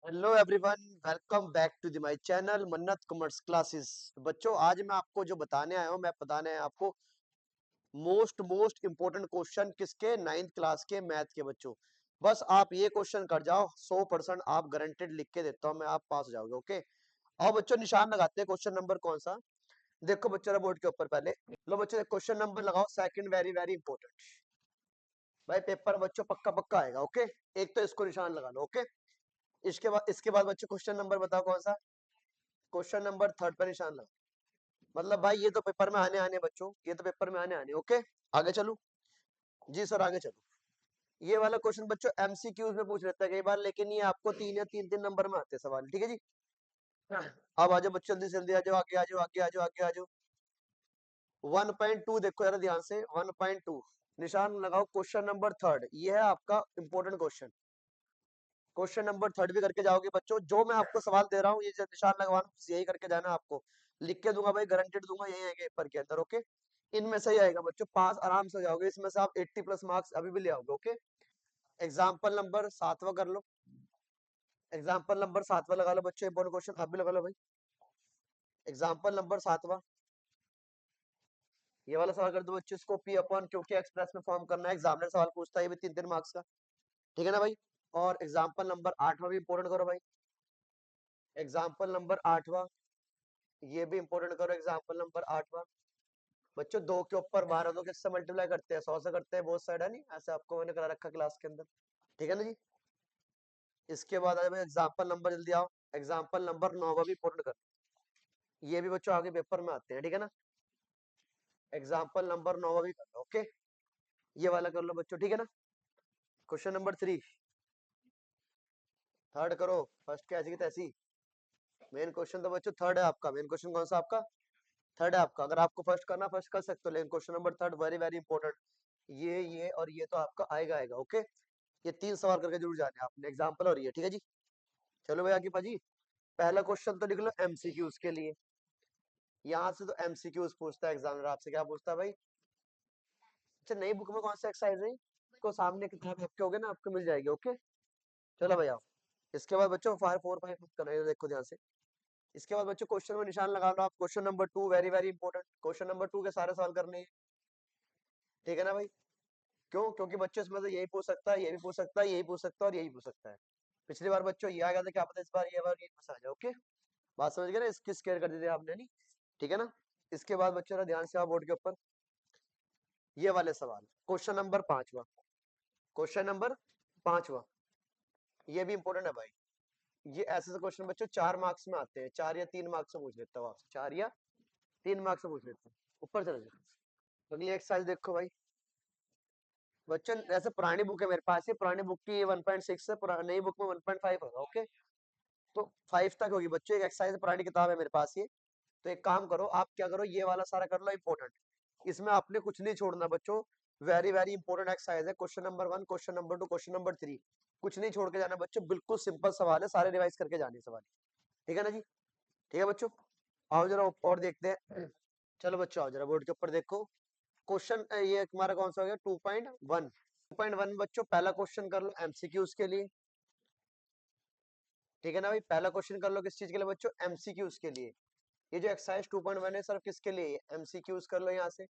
Hello everyone, welcome back to the my channel Mannat commerce classes. बच्चों, आज मैं आपको जो बताने आया हूँ, मैं बताने आया आपको मोस्ट इंपोर्टेंट क्वेश्चन किसके, 9th क्लास के मैथ के बच्चों। बस आप ये क्वेश्चन कर जाओ, 100% आप गारंटेड लिख के देता हूँ मैं, आप पास हो जाओगे। ओके, और बच्चों निशान लगाते हैं। क्वेश्चन नंबर कौन सा? देखो बच्चों, बोर्ड के ऊपर पहले लो बच्चों, क्वेश्चन नंबर लगाओ सेकंड, वेरी वेरी इंपॉर्टेंट। भाई पेपर बच्चों पक्का पक्का आएगा। ओके, एक तो इसको निशान लगा लो। ओके, इसके बाद बच्चों क्वेश्चन नंबर बताओ कौन सा? क्वेश्चन नंबर थर्ड पर निशान लगा। मतलब भाई ये तो पेपर में आने आने बच्चों, ये तो पेपर में आने आने। ओके, आगे चलूं? जी सर, आगे चलो। ये वाला क्वेश्चन बच्चों एमसीक्यूज में पूछ लेता है कई बार, लेकिन ये आपको 3 या 3 नंबर में आते हैं सवाल। ठीक है जी। अब आ जाओ बच्चों, जल्दी जल्दी आ जाओ, आगे आ जाओ, आगे आ जाओ, आगे आ जाओ। 1.2 देखो जरा ध्यान से, 1.2 निशान लगाओ। क्वेश्चन नंबर थर्ड, ये है आपका important question. Question number third भी करके जाओगे बच्चों। जो मैं आपको सवाल दे रहा हूँ, ये जो निशान लगवाना, यही करके जाना आपको। लिख के दूंगा भाई, गारंटेड दूंगा, यही आएगा पेपर के अंदर। ओके, इनमें से ही आएगा बच्चों, पास आराम से हो जाओगे। इसमें से आप 80 प्लस मार्क्स अभी भी ले आओगे। ओके, एग्जाम्पल नंबर 7वां कर लो। एग्जाम्पल नंबर 7वां लगा लो बच्चों, इंपॉर्टेंट क्वेश्चन आप भी लगा लो भाई। एग्जाम्पल नंबर 7वां, ये वाला सवाल कर दो बच्चों। इसको पी अपॉन क्यू के एक्सप्रेस में फॉर्म करना है, एग्जामिनर सवाल पूछता है, ये भी 3 3 मार्क्स का। ठीक है ना भाई? और एग्जाम्पल नंबर 8वां भी इंपॉर्टेंट करो भाई। एग्जाम्पल नंबर 8वां, ये भी इंपॉर्टेंट करो। एग्जाम्पल नंबर 8वां बच्चों, 2 के ऊपर 12 दो किससे मल्टीप्लाई करते हैं? 100 से करते हैं, बोथ साइड है नहीं, ऐसे आपको मैंने करा रखा क्लास के अंदर। ठीक है ना जी? इसके बाद एग्जाम्पल नंबर, जल्दी आओ। एग्जाम्पल नंबर 9 भी इंपॉर्टेंट कर, ये भी बच्चों आगे पेपर में आते हैं। ठीक है ना? एग्जाम्पल नंबर 9 भी कर लो। ओके, ये वाला कर लो बच्चों। ठीक है ना? क्वेश्चन नंबर 3, थर्ड करो। फर्स्ट कैसी की तैसी, मेन क्वेश्चन तो बच्चों थर्ड है आपका। मेन क्वेश्चन कौन सा आपका? थर्ड है आपका। अगर आपको फर्स्ट करना, फर्स्ट कर सकते हो, लेकिन question number third very very important. ये और ये तो आपका आएगा आएगा। ओके, ये 3 सवाल करके जरूर जाने आपने, एग्जाम्पल और ये। ठीक है जी? चलो भाई आगे पाजी, पहला क्वेश्चन तो लिख लो एमसीक्यूज के लिए। यहाँ से तो एमसीक्यूज पूछता है एग्जामिनर आपसे। क्या पूछता है भाई? अच्छा, नई बुक में कौन सा एक्सरसाइज है? को सामने किताब आपके होगे ना, आपको मिल जाएगी। ओके, चलो भाई आओ। इसके बाद बच्चों 5 4 5 करना है, देखो ध्यान से। इसके बाद बच्चों क्वेश्चन में निशान लगा लो आप। Question number 2 very very important. Question number 2 के सारे सवाल करने हैं। ठीक है ना भाई? क्यों? क्योंकि बच्चों इसमें से यही पूछ सकता है, ये भी पूछ सकता है, यही पूछ सकता है और यही पूछ सकता है। पिछली बार बच्चों ये आ गया था, क्या पता इस बार ये बार ये फंसा जाए। ओके, बात समझ गए ना? इसकी स्केयर कर दी थी आपने नहीं? ठीक है ना? इसके बाद बच्चों ध्यान से आप बोर्ड के ऊपर, ये वाले सवाल। क्वेश्चन नंबर 5वां, क्वेश्चन नंबर 5वां, ये भी इंपॉर्टेंट है भाई। ये ऐसे से क्वेश्चन बच्चों 4 मार्क्स में आते हैं, 4 या 3 मार्क्स से पूछ लेता हूँ आपसे, 4 या 3 मार्क्स से पूछ लेते हैं। ऊपर चले जाओ, अगली एक्सरसाइज देखो भाई। बच्चों ऐसे पुरानी बुक है मेरे पास, ये पुरानी बुक की 1.6 है, नई बुक में 1.5 होगा। ओके, तो 5 तक होगी बच्चों। एक एक्सरसाइज पुरानी किताब है मेरे पास ये। तो एक काम करो, आप क्या करो, ये वाला सारा कर लो इंपॉर्टेंट। इसमें आपने कुछ नहीं छोड़ना बच्चों। वेरी वेरी इंपॉर्टेंट एक्सरसाइज है। Question number 1, question number 2, question number 3, कुछ नहीं छोड़ के जाना बच्चों। बिल्कुल सिंपल सवाल है, सारे रिवाइज करके जाने सवाल। ठीक है ना जी? ठीक है बच्चों, आओ जरा और देखते हैं। चलो बच्चों आओ जरा बोर्ड के ऊपर देखो। क्वेश्चन ये तुम्हारा कौन सा हो गया? 2.1। 2.1 बच्चों, पहला क्वेश्चन कर लो एमसीक्यूज के लिए। ठीक है ना भाई? पहला क्वेश्चन कर लो किस चीज के लिए बच्चों? एमसीक्यूज के लिए। ये जो एक्सरसाइज 2.1 है सर किसके लिए? एमसीक्यूज कर लो यहाँ से।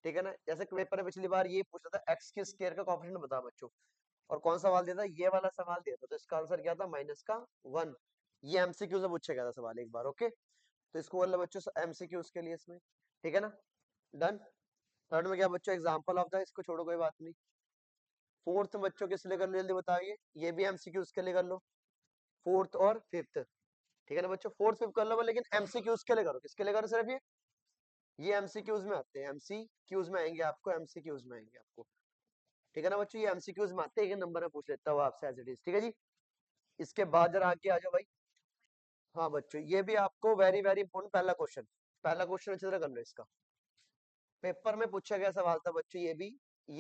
ठीक है ना? जैसे पेपर में पिछली बार ये पूछा था, एक्स की स्क्वायर का कोएफिशिएंट बता बच्चों। और कौन सा सवाल दिया था? ये वाला सवाल दिया था, तो इसका आंसर क्या था? -1। ये एमसीक्यू से पूछा गया था सवाल एक बार। ओके, तो इसको बोल बच्चों एमसीक्यूज के लिए इसमें। ठीक है ना? डन। थर्ड में क्या बच्चों? एग्जाम्पल ऑफ द, इसको छोड़ो कोई बात नहीं। फोर्थ बच्चों किस लिए कर लो, जल्दी बताइए। ये भी एमसीक्यूज के लिए कर लो, फोर्थ और फिफ्थ। ठीक है ना बच्चों? फोर्थ फिफ्थ कर लो, लेकिन एमसीक्यूज के लिए करो। किसके लिए करो सिर्फ ये एमसीक्यूज में आते हैं, एमसीक्यूज में आएंगे आपको, एमसीक्यूज में आएंगे आपको। ठीक है ना बच्चों? ये एमसीक्यूज में आते हैं, एक नंबर में पूछ लेता हूँ आपसे एज इट इज। ठीक है जी? इसके बाद जरा आगे आ जाओ भाई। हाँ बच्चों, ये भी आपको वेरी वेरी इंपॉर्टेंट पहला क्वेश्चन। पहला क्वेश्चन अच्छी तरह कर लो इसका, पेपर में पूछा गया सवाल था बच्चों। ये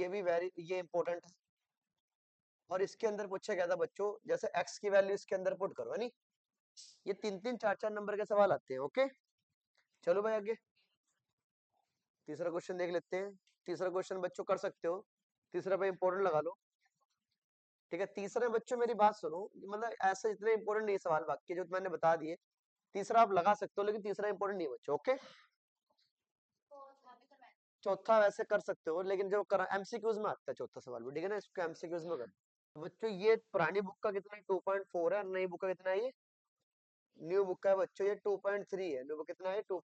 भी वेरी ये इंपॉर्टेंट है। और इसके अंदर पूछा गया था बच्चों, जैसे एक्स की वैल्यू इसके अंदर पुट करो, है नहीं? ये 3 3 4 4 नंबर के सवाल आते हैं। ओके, चलो भाई आगे तीसरा क्वेश्चन देख लेते हैं। तीसरा क्वेश्चन बच्चों कर सकते हो, तीसरा पे इंपॉर्टेंट लगा लो। ठीक है। तीसरा बच्चों मेरी बात सुनो, मतलब ऐसे इतने इंपॉर्टेंट नहीं सवाल बाकी जो मैंने बता दिए, तीसरा आप लगा सकते हो लेकिन तीसरा इंपॉर्टेंट नहीं बच्चों, ओके। चौथा वैसे कर सकते हो लेकिन जो कर एमसीक्यूज में आता है चौथा सवाल भी, ठीक है ना, इसको एमसीक्यूज में कर। बच्चों ये पुरानी बुक का कितना है 2.4 है, नई बुक का कितना है, ये न्यू बुक का है बच्चों ये 2.3 है। न्यू बुक कितना है 2.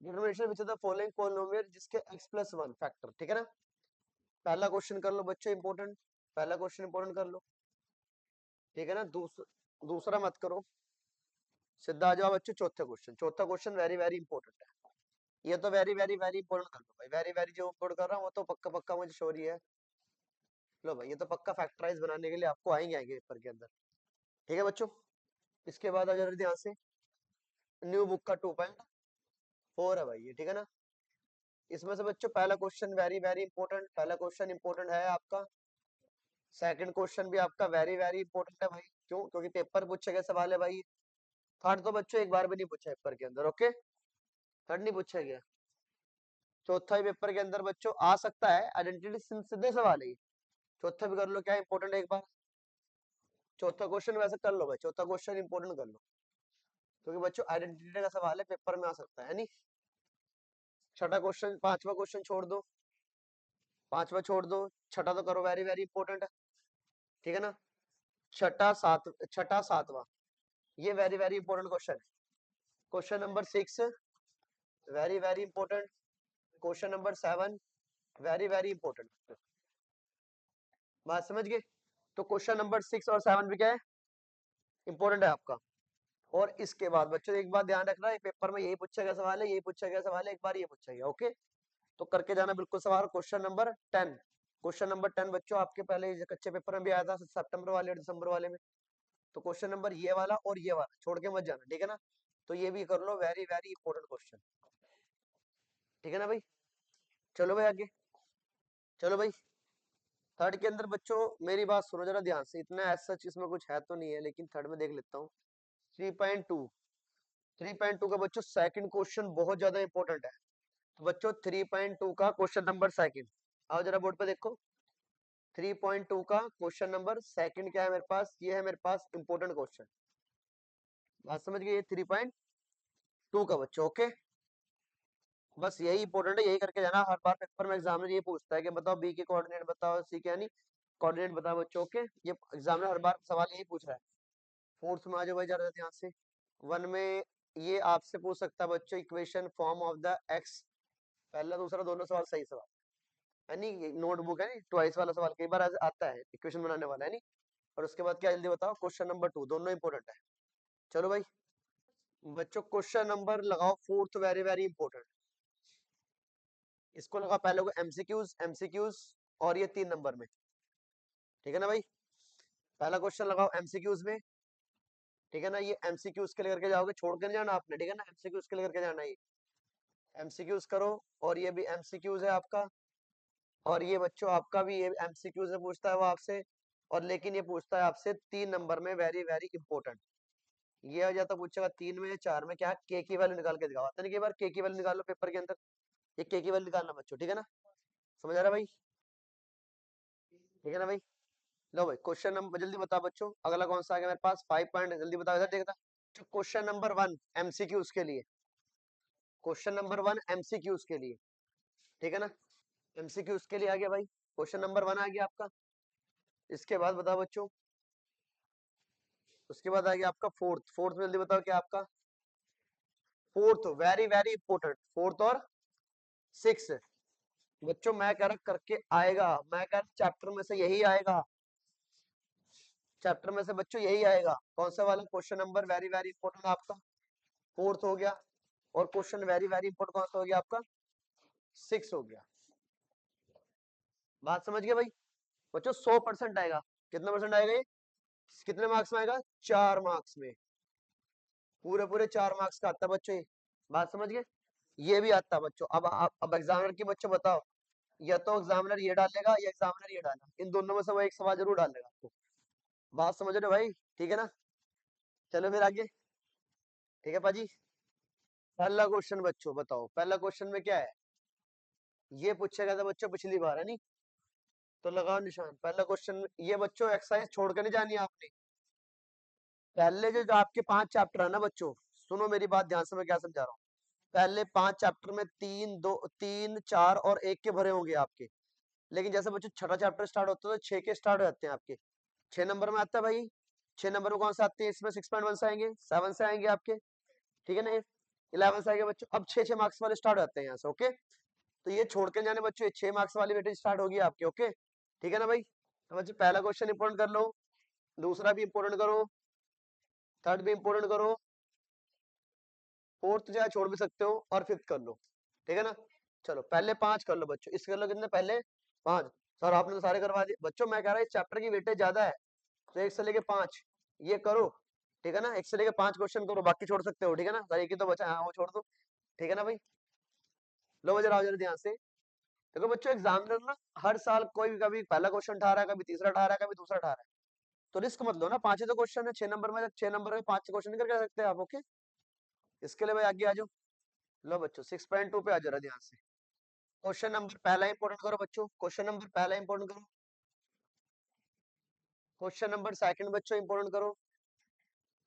Determination which of the following polynomial जिसके x+1 फैक्टर, ठीक है ना। पहला क्वेश्चन कर लो बच्चों इंपॉर्टेंट, पहला क्वेश्चन इंपॉर्टेंट कर लो, ठीक है ना। दूसरा मत करो, सीधा आ जाओ बच्चों चौथे क्वेश्चन। चौथा क्वेश्चन वेरी वेरी इंपॉर्टेंट है, ये तो वेरी वेरी वेरी इंपॉर्टेंट कर लो भाई, वेरी वेरी जो इंपॉर्टेंट कर रहा हूँ वो तो पक्का पक्का मुझे श्योर ही है। लो भाई ये तो पक्का फैक्टराइज बनाने के लिए आपको आएंगे आएंगे पेपर के अंदर, ठीक है बच्चों। इसके बाद आ जाओ ध्यान से, न्यू बुक का 2.4 है भाई ये, ठीक है ना। इसमें से बच्चों पहला क्वेश्चन वेरी वेरी इंपॉर्टेंट, पहला क्वेश्चन इंपॉर्टेंट है आपका। सेकंड क्वेश्चन भी आपका वेरी वेरी इंपॉर्टेंट है भाई, क्यों, क्योंकि पेपर पूछे गए सवाल है भाई। थर्ड तो बच्चों एक बार भी नहीं पूछा पेपर के अंदर, ओके, थर्ड नहीं पूछा गया। चौथा ही पेपर के अंदर बच्चों आ सकता है, आइडेंटिटी सीधे सवाल है ये। चौथा भी कर लो, क्या इंपॉर्टेंट है एक बार। चौथा क्वेश्चन वैसे कर लो भाई, चौथा क्वेश्चन इंपॉर्टेंट कर लो, क्योंकि बच्चों आइडेंटिटी का सवाल है, पेपर में आ सकता है नहीं। छठा क्वेश्चन, पांचवा क्वेश्चन छोड़ दो, पांचवा छोड़ दो, छठा तो करो, वेरी वेरी इंपॉर्टेंट है, ठीक है ना। छठा सातवां ये वेरी वेरी इंपॉर्टेंट क्वेश्चन है। Question number 6 very very important, question number 7 very very important, बात समझ गए। तो क्वेश्चन नंबर 6 और 7 भी क्या है, इंपॉर्टेंट है आपका। और इसके बाद बच्चों एक बात ध्यान रखना, पेपर में यही पूछा गया सवाल है, यही पूछा गया सवाल है, एक बार ये पूछा गया, ओके। तो करके जाना बिल्कुल सवाल। क्वेश्चन नंबर 10, क्वेश्चन नंबर 10 बच्चों आपके पहले कच्चे पेपर में भी आया था सितंबर वाले और दिसंबर वाले में। तो क्वेश्चन नंबर ये वाला और ये वाला छोड़ के मत जाना, ठीक है ना। तो ये भी कर लो, वेरी वेरी इंपॉर्टेंट क्वेश्चन, ठीक है ना भाई। चलो भाई आगे, चलो भाई। थर्ड के अंदर बच्चों मेरी बात सुनो जरा ध्यान से, इतना ऐसा चीज में कुछ है तो नहीं है, लेकिन थर्ड में देख लेता हूँ। 3.2, 3.2 का बच्चों सेकंड क्वेश्चन बहुत ज्यादा इंपॉर्टेंट है। तो बच्चों 3.2 का क्वेश्चन नंबर सेकंड, आओ जरा बोर्ड पे देखो। 3.2 का क्वेश्चन नंबर सेकंड क्या है मेरे पास, ये है मेरे पास इंपॉर्टेंट क्वेश्चन, बात समझ गए, ये 3.2 का बच्चों, ओके। बस यही इंपॉर्टेंट है, यही करके जाना। हर बार पेपर में एग्जामिनर ये पूछता है कि बताओ बी के कोऑर्डिनेट बताओ, सी के यानी कोऑर्डिनेट बताओ बच्चों, ओके। ये एग्जामिनर हर बार सवाल यही पूछ रहा है। फोर्थ में आ जाओ भाई जरा ध्यान से। वन में ये आपसे पूछ सकता है बच्चों, equation form of the x, पहला दूसरा दोनों सवाल सही सवाल है नहीं, नोटबुक है नहीं, ट्वाइस वाला सवाल कई बार आता है, इक्वेशन बनाने वाला है नहीं। और उसके बाद क्या, जल्दी बताओ, क्वेश्चन नंबर 2, दोनों इंपॉर्टेंट है। चलो भाई बच्चों क्वेश्चन नंबर लगाओ फोर्थ, वेरी वेरी इंपॉर्टेंट, इसको लगाओ पहले को एमसीक्यूज, एमसीक्यूज और ये 3 नंबर में, ठीक है ना भाई। पहला क्वेश्चन लगाओ एमसीक्यूज में, ठीक है ना। ये एमसीक्यूज के लिए करके जाओगे, छोड़ कर नहीं जाना आपने, ठीक है ना, एमसीक्यूज के लिए करके जाना, ये एमसीक्यूज करो। और ये भी एमसीक्यूज है आपका, और ये बच्चों आपका भी ये एमसीक्यूज में पूछता है वो आपसे। और लेकिन ये पूछता है आपसे 3 नंबर में, वेरी वेरी इंपॉर्टेंट। ये आ जाता पूछेगा 3 में या 4 में, क्या के की वैल्यू निकाल के दिखाओ, आता नहीं, कई बार के की वैल्यू निकालो पेपर के अंदर, ये के की वैल्यू निकालना बच्चों, ठीक है ना, समझ आ रहा भाई, ठीक है ना भाई। लो भाई क्वेश्चन नंबर जल्दी बताओ बच्चों, अगला कौन सा आ गया मेरे पास, 5 पॉइंट, जल्दी बताओ इधर देखता। क्वेश्चन नंबर 1 एमसीक्यूज के लिए, क्वेश्चन नंबर 1 एमसीक्यूज के लिए, ठीक है ना, एमसीक्यूज के लिए आ गया भाई, क्वेश्चन नंबर 1 आ गया आपका। इसके बाद बताओ बच्चों, उसके बाद आ गया आपका फोर्थ, फोर्थ में जल्दी बताओ क्या आपका, fourth very very important, fourth और 6 बच्चों मैं कह रहा करके आएगा, मैं कह रहा चैप्टर में से यही आएगा, चैप्टर में से बच्चों यही आएगा, कौन सा वाला question number very very important आपका, फोर्थ हो गया। और क्वेश्चन वेरी वेरी इंपॉर्टेंट कौन सा हो गया आपका, 6 हो गया, बात समझ गए भाई। बच्चों 100% आएगा, कितना परसेंट आएगा ये, कितने मार्क्स में आएगा, 4 मार्क्स में, पूरे पूरे 4 मार्क्स का आता है बच्चों ये, बात समझ गए। ये भी आता है बच्चों। अब एग्जामिनर की बच्चों बताओ, या तो एग्जामिनर ये डालेगा या एग्जामिनर ये डालेगा, इन दोनों में से वो एक सवाल जरूर डालेगा आपको, बात समझ रहे हो भाई, ठीक है ना। चलो फिर आगे, ठीक है पाजी। पहला क्वेश्चन बच्चों बताओ, पहला क्वेश्चन में क्या है, ये पूछा गया था बच्चों पिछली बार है नहीं, तो लगाओ निशान। पहला क्वेश्चन ये बच्चों एक्सरसाइज छोड़ के नहीं जानी है आपने। पहले जो आपके 5 चैप्टर है ना बच्चों, सुनो मेरी बात ध्यान से, मैं क्या समझा रहा हूँ। पहले 5 चैप्टर में 3, 2, 3, 4 और 1 के भरे होंगे आपके। लेकिन जैसे बच्चों छठा चैप्टर स्टार्ट होता है तो 6 के स्टार्ट हो जाते हैं आपके। 6 नंबर में आता है भाई। 6 नंबर में कौन सा आते हैं, इसमें 6.1 से आएंगे, 7 से आएंगे आपके, ठीक है ना। 11 से आएंगे बच्चों। अब 6 6 मार्क्स वाले स्टार्ट होते हैं यहाँ से, ओके। तो ये छोड़ के जाने बच्चों, ये 6 मार्क्स वाली वेटेज स्टार्ट होगी आपके, ओके, ठीक है ना भाई। तो बच्चों पहला क्वेश्चन इंपोर्टेंट कर लो, दूसरा भी इंपोर्टेंट करो, थर्ड भी इंपोर्टेंट करो, फोर्थ चाहे छोड़ भी सकते हो, और फिफ्थ कर लो, ठीक है ना। चलो पहले 5 कर लो बच्चों, इसके कर लो कितने, पहले 5। सर आपने तो सारे करवा दिए बच्चों, मैं कह रहा हूँ इस चैप्टर की वेटेज ज्यादा है, तो 1 से लेके 5 ये करो, ठीक है ना। 1 से लेके 5 क्वेश्चन करो, बाकी छोड़ सकते हो, ठीक है ना। सर एक ही तो बचा है, हाँ वो छोड़ दो, ठीक है ना भाई। लो बच्चे आओ जरा ध्यान से। देखो बच्चों एग्जामिनर ना हर साल कोई भी कभी पहला क्वेश्चन उठा रहा है, कभी तीसरा उठा रहा है, कभी दूसरा उठा रहा है। तो रिस्क मत लो ना, 5 ही तो क्वेश्चन है 6 नंबर में, 6 नंबर में 5 क्वेश्चन नहीं करके आ सकते आप, ओके। इसके लिए भाई आगे आ जाओ। लो बच्चों 6.2 पे आ जरा ध्यान से। क्वेश्चन नंबर पहला इंपोर्टेंट करो बच्चों, क्वेश्चन नंबर पहला इंपोर्टेंट करो। क्वेश्चन नंबर सेकंड बच्चों इंपोर्टेंट करो।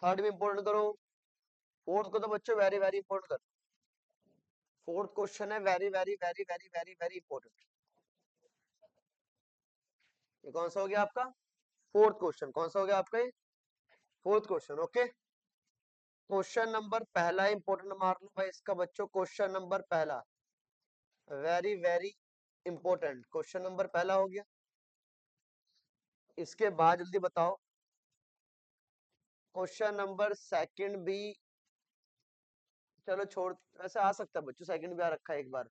थर्ड भी इंपोर्टेंट करो। फोर्थ को तो बच्चों वेरी वेरी इंपोर्टेंट करो। फोर्थ क्वेश्चन है very very very very very very important. ये कौन सा हो गया आपका, फोर्थ क्वेश्चन। कौन सा हो गया आपका ये, fourth question, okay. Question number पहला इंपोर्टेंट मार लो भाई इसका बच्चों, क्वेश्चन नंबर पहला very very important, question number पहला हो गया। इसके बाद जल्दी बताओ क्वेश्चन नंबर सेकंड भी, चलो छोड़, वैसे आ सकता है बच्चों, सेकंड भी आ रखा है एक बार,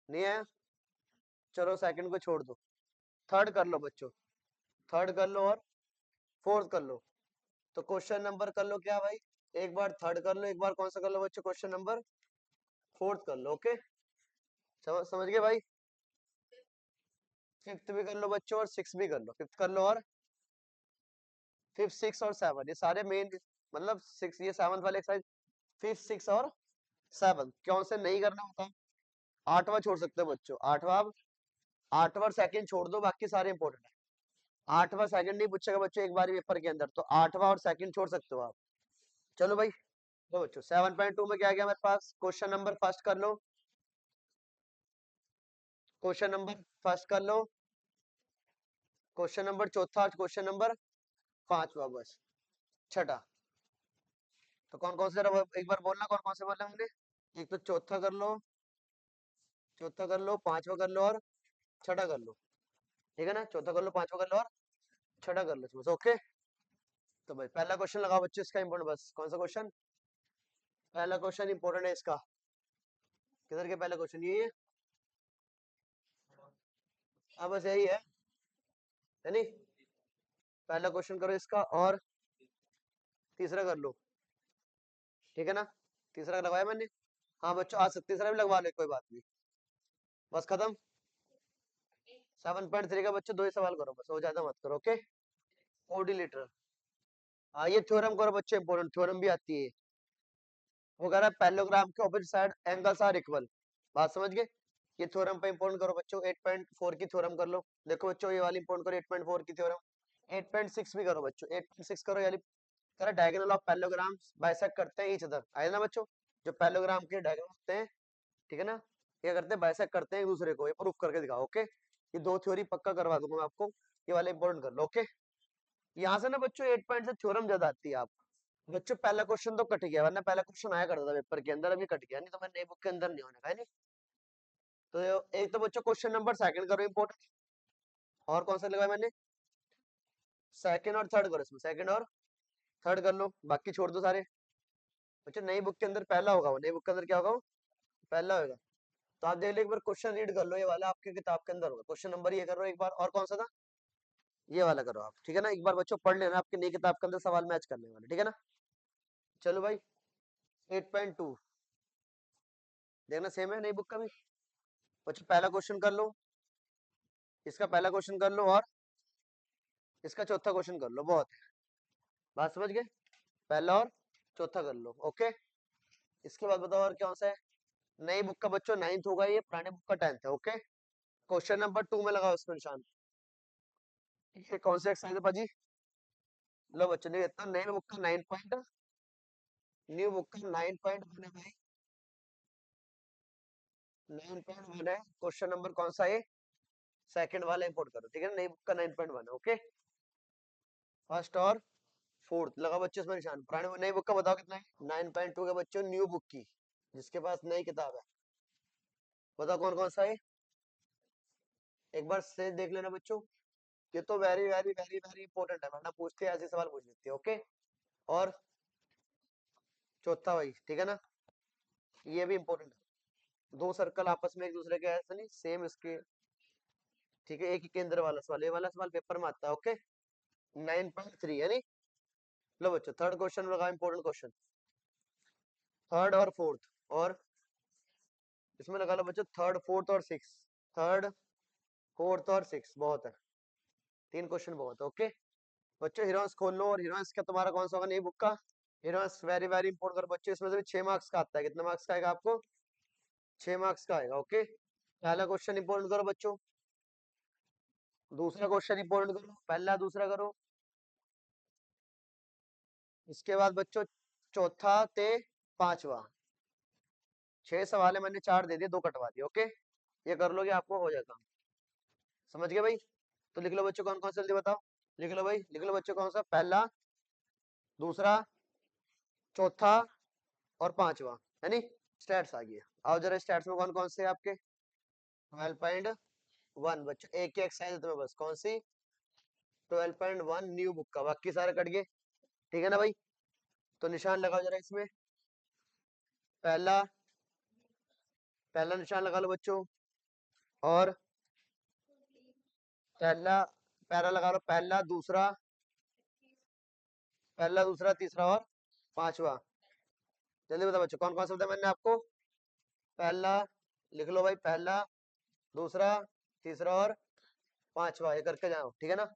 नहीं है, चलो सेकंड को छोड़ दो। थर्ड कर लो बच्चों, थर्ड कर लो और फोर्थ कर लो। तो क्वेश्चन नंबर कर लो क्या भाई, एक बार थर्ड कर लो, एक बार कौन सा कर लो बच्चों, क्वेश्चन नंबर फोर्थ कर लो, ओके। समझ गए भाई। फिफ्थ भी कर लो बच्चों और सिक्स भी कर लो, फिफ्थ कर लो और फिफ्थ, सिक्स और सेवन, ये सारे मेन, मतलब सिक्स ये सेवंथ वाले एक्सरसाइज, फिफ्थ, सिक्स और सेवन कौन से नहीं करना होता। आठवां छोड़ सकते हो बच्चों, आठवां, आठवां सेकंड छोड़ दो, बाकी सारे इंपोर्टेंट है। आठवां सेकंड नहीं पूछेगा बच्चों एक बार पेपर के अंदर, तो आठवां और सेकंड छोड़ सकते हो आप। चलो भाई, तो बच्चों 7.2 में क्या गया मेरे पास, क्वेश्चन नंबर फर्स्ट कर लो, क्वेश्चन नंबर फर्स्ट कर लो, क्वेश्चन नंबर चौथा, क्वेश्चन नंबर पांचवा, बस छठा। तो कौन कौन से जरा एक बार बोलना, कौन कौन से बोलना हमने। एक तो चौथा कर लो, चौथा कर लो, पांचवा कर लो और छठा कर लो, ठीक है ना। चौथा कर लो, पांचवा कर लो और छठा कर लो, बस ओके। तो भाई पहला क्वेश्चन लगाओ बच्चों इसका इंपोर्टेंट, बस कौन सा क्वेश्चन, पहला क्वेश्चन इंपोर्टेंट है इसका, किधर के पहला क्वेश्चन ये, हाँ बस यही है नहीं। पहला क्वेश्चन करो इसका और तीसरा कर लो, ठीक है ना। तीसरा लगवाया मैंने, हाँ बच्चों आ सकते, तीसरा भी लगवा ले, कोई बात नहीं, बस खत्म। 7.3 का बच्चों 2 ही सवाल करो बस, वो ज्यादा मत करो, ओके। कोऑर्डिनेटर, हाँ ये थ्योरम करो बच्चों, इंपोर्टेंट थ्योरम भी आती है। वो कह रहा है पैरेललोग्राम के opposite side angles are equal, बात समझ गए। ये थ्योरम पे इंपोर्टेंट करो बच्चों, 8.4 की थ्योरम कर लो। देखो बच्चों ये वाली इंपोर्टेंट करो, 8.4 की थ्योरम। 8.6 भी करो बच्चों, 8.6 करो, यानी कह रहा डायगोनल ऑफ पैरेललोग्राम्स बाइसेक्ट करते हैं ईच अदर, आए ना बच्चों, जो पैरेललोग्राम के डायगोनल होते हैं, ठीक है ना, क्या करते हैं, बाइसेक्ट करते हैं एक दूसरे को, ये प्रूफ करके दिखाओ, ओके। ये दो थ्योरी पक्का करवा दूंगा मैं आपको, ये वाले इंपोर्टेंट कर लो, ओके। यहाँ से ना बच्चों 8 पॉइंट से थ्योरम ज्यादा आती है आप बच्चों। पहला क्वेश्चन तो कट गया, वरना पहला क्वेश्चन आया करता था पेपर के अंदर, अभी कट गया, नहीं तो मैं नई बुक के अंदर नहीं होने का है नहीं। तो एक तो बच्चों क्वेश्चन नंबर सेकंड करो इंपोर्टेंट, और कौन सा लगाया मैंने, सेकंड और थर्ड करो, इसमें सेकंड और थर्ड कर लो, बाकी छोड़ दो सारे। बच्चों नई बुक के अंदर पहला होगा वो, नई बुक के अंदर क्या होगा वो, पहला होगा। तो आप देख लो एक बार क्वेश्चन रीड कर लो, ये वाला आपके किताब के अंदर होगा, क्वेश्चन नंबर ये करो एक बार, और कौन सा था, ये वाला करो आप, ठीक है ना। एक बार बच्चों पढ़ लेना, आपकी नई किताब के अंदर सवाल मैच करने वाले, ठीक है ना। चलो भाई 8.2 देखना, सेम है नई बुक का भी बच्चों। पहला क्वेश्चन कर लो, इसका पहला क्वेश्चन कर लो और इसका चौथा क्वेश्चन कर लो, बहुत है, बात समझ गए। पहला और चौथा कर लो, ओके। इसके बाद बताओ और कौन सा है, नई बुक का बच्चों 9th होगा, ये पुराने बुक का 10th है, ओके। क्वेश्चन नंबर 2 में लगाओ इसको निशान, ये कौन सा एक्सरसाइज है भाजी? लो बच्चों ने इतना नई बुक का 9 पॉइंट, न्यू बुक का 9.1 है भाई, 9.1 है। क्वेश्चन नंबर कौन सा है? सेकंड वाला इंपोर्ट करो, ठीक है, नई बुक का 9.1 है। ओके, फर्स्ट और फोर्थ लगा बच्चों इसमें निशान। पुराने नई बुक का बताओ कितना है? 9.2 के बच्चों न्यू बुक की, जिसके पास नई किताब है, बताओ कौन कौन सा है? एक बार से देख लेना बच्चों। ये तो very very very very important है, मैडम पूछते हैं ऐसे सवाल पूछ लेती है। ओके, और चौथा भाई, ठीक है ना, ये भी इंपॉर्टेंट है। दो सर्कल आपस में एक दूसरे के ऐसे नहीं सेम इसके, ठीक है, एक ही केंद्र वाला सवाल, ये वाला सवाल पेपर में आता है। ओके, 9.3 है नहीं। लो बच्चों थर्ड क्वेश्चन लगा, इंपॉर्टेंट क्वेश्चन, थर्ड और फोर्थ, और इसमें लगा लो बच्चों थर्ड फोर्थ और सिक्स, थर्ड फोर्थ और सिक्स बहुत है, तीन क्वेश्चन बहुत है। ओके बच्चों, हीरोइंस खोल लो, और हीरोइंस का तुम्हारा कौन सा होगा नई बुक का? हीरोइंस वेरी वेरी इंपॉर्टेंट कर बच्चों, इसमें से भी 6 मार्क्स का आता है। कितने मार्क्स का आएगा आपको? 6 मार्क्स का आएगा। ओके, पहला क्वेश्चन इंपॉर्टेंट करो बच्चों, दूसरा क्वेश्चन इंपॉर्टेंट करो, पहला दूसरा करो, इसके बाद बच्चों चौथा ते पांचवा। 6 सवाल है, मैंने 4 दे दिए, 2 कटवा दिए। ओके, ये कर लोगे आपको हो जाएगा, समझ गए भाई? तो लिख लो बच्चों कौन कौन सा, जल्दी बताओ, लिख लो भाई, लिख लो बच्चों कौन सा, पहला दूसरा चौथा और पांचवा, है नी? स्टैट्स आ गया, आओ जरा स्टैट्स में कौन कौन से आपके? 12.1 बच्चों, एक ही एक्सरसाइज है तुम्हें बस, कौन सी? 12.1 न्यू बुक का, बाकी सारे कट गए, ठीक है ना भाई? तो निशान लगाओ जरा इसमें, पहला, पहला निशान लगा लो बच्चों, और पहला पैरा लगा लो, पहला दूसरा, पहला दूसरा तीसरा और पांचवा। जल्दी बताओ बच्चों कौन कौन सा बताया मैंने आपको? पहला, लिख लो भाई, पहला दूसरा तीसरा और पांचवा, ये करके जाओ, ठीक है ना?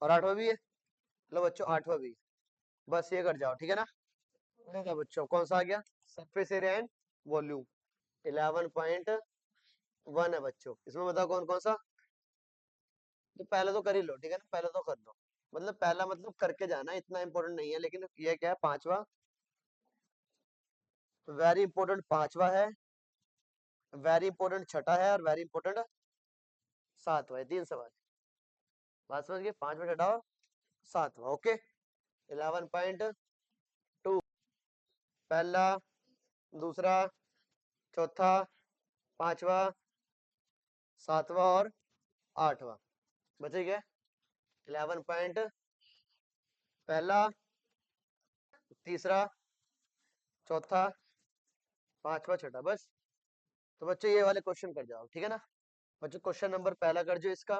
और आठवां भी है, लो बच्चों आठवां भी, बस ये कर जाओ, ठीक है ना? देखो बच्चों कौन सा आ गया? सरफेस एरिया एंड वॉल्यूम 11.1 है बच्चों। इसमें बताओ कौन कौन सा? तो पहले तो कर ही लो, ठीक है ना, पहले तो कर लो, मतलब पहला मतलब करके जाना, इतना इंपॉर्टेंट नहीं है, लेकिन ये क्या है पांचवा, वेरी इंपॉर्टेंट पांचवा है, वेरी इंपॉर्टेंट छठा है, और वेरी इंपॉर्टेंट सातवां है। 3 सवाल, बात समझ गए? पांचवा छठा और सातवां। ओके, 11.2, पहला दूसरा चौथा पांचवा सातवां और आठवां, बचे क्या? 11 पॉइंट, पहला तीसरा चौथा पांचवा छठा, बस। तो बच्चों ये वाले क्वेश्चन कर जाओ, ठीक है ना? बच्चों क्वेश्चन नंबर पहला कर जो इसका,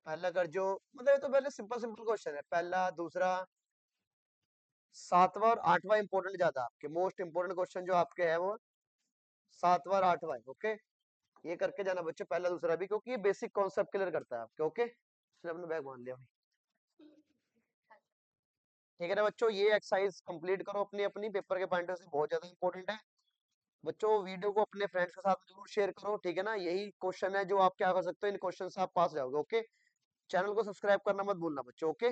पहला कर जो, मतलब ये तो पहले सिंपल सिंपल क्वेश्चन है, पहला दूसरा सातवां और आठवां इंपॉर्टेंट ज्यादा, आपके मोस्ट इंपॉर्टेंट क्वेश्चन जो आपके है वो सातवां और आठवां है। ओके, ये करके जाना बच्चों, पहला दूसरा भी, क्योंकि ये बेसिक कॉन्सेप्ट क्लियर करता है आपके। ओके, इसने अपना बैग बांध लिया भाई, ठीक है ना बच्चों? ये एक्सरसाइज कंप्लीट करो अपनी अपनी, पेपर के पॉइंट से बहुत ज्यादा इंपॉर्टेंट है बच्चों। वीडियो को अपने फ्रेंड्स के साथ जरूर शेयर करो, ठीक है ना? यही क्वेश्चन है जो आप क्या कर सकते हो, इन क्वेश्चन से आप पास जाओगे। ओके, चैनल को सब्सक्राइब करना मत भूलना बच्चों। ओके।